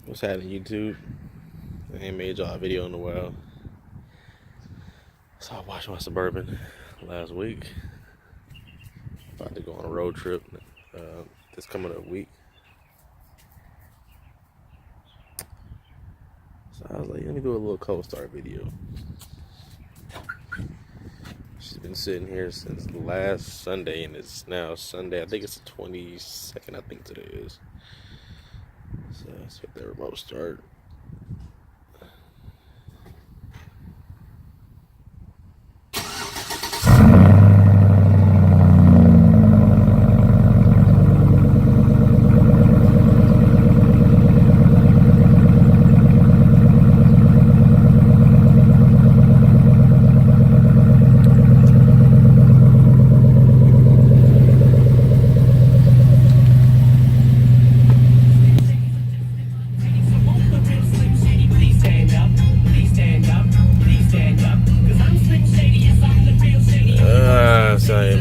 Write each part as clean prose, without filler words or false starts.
What's happening, YouTube? I ain't made y'all a video in a while. So I watched my Suburban last week. About to go on a road trip this coming up week. So I was like, let me do a little cold start video. She's been sitting here since last Sunday, and it's now Sunday. I think it's the 22nd, I think today is. So let's get the remote start.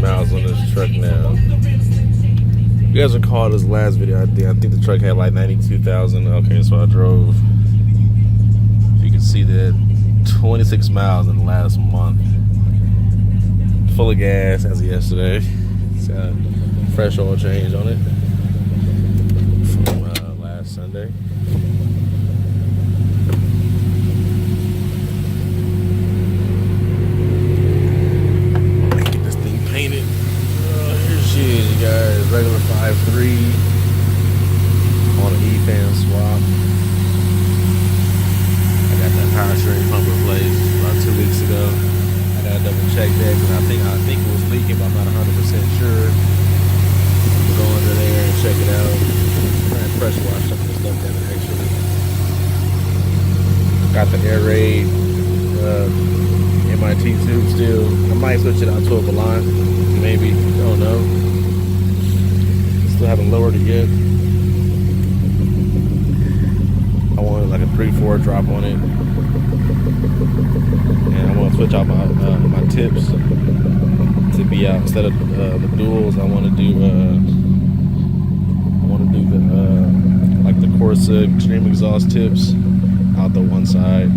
Miles on this truck now. You guys recall this last video? I think the truck had like 92,000. Okay, so I drove. You can see that 26 miles in the last month. Full of gas as of yesterday. It's got a fresh oil change on it from last Sunday. Guys, regular 5.3 on an E-fan swap. I got that power steering pump replaced about 2 weeks ago. I gotta double check that because I think it was leaking, but I'm not 100% sure. Go under there and check it out. Try and pressure wash some of the stuff down there actually. Got the air raid MIT tube still. I might switch it out to a Balant, maybe. I don't know. Still haven't lowered it yet. I wanted like a 3/4 drop on it, and I want to switch out my tips to be out instead of the duals. I want to do the like the Corsa extreme exhaust tips out the one side.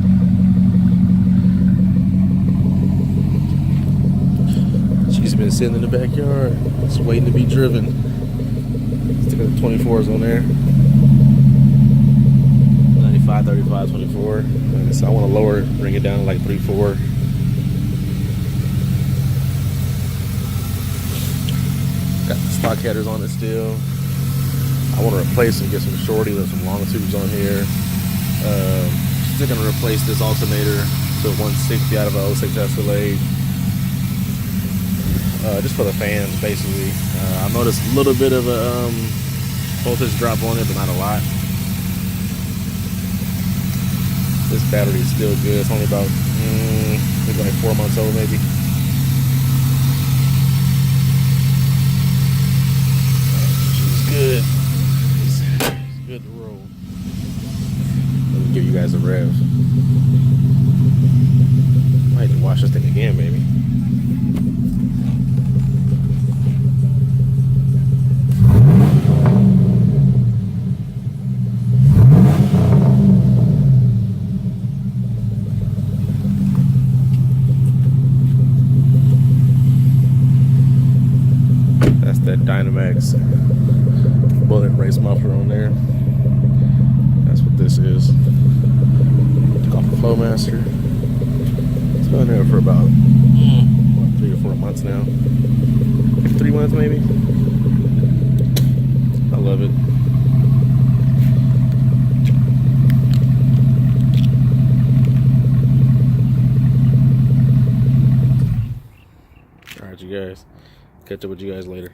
She's been sitting in the backyard, just waiting to be driven. Stick the 24s on there. 95, 35, 24. And so I want to lower it, bring it down to like 3/4. Got the stock headers on it still. I want to replace them, get some shorty with some long tubes on here. Still going to replace this alternator to 160 out of a 06 Escalade. Just for the fans, basically. I noticed a little bit of a voltage drop on it, but not a lot. This battery is still good. It's only about maybe like 4 months old, maybe. She's good. It's good to roll. Let me give you guys a rev. Might need to wash this thing again, maybe. That Dynamax bullet brace muffler on there. That's what this is. Took off the Flowmaster. It's been there for about 3 or 4 months now. 3 months maybe. I love it. Alright, you guys. Catch up with you guys later.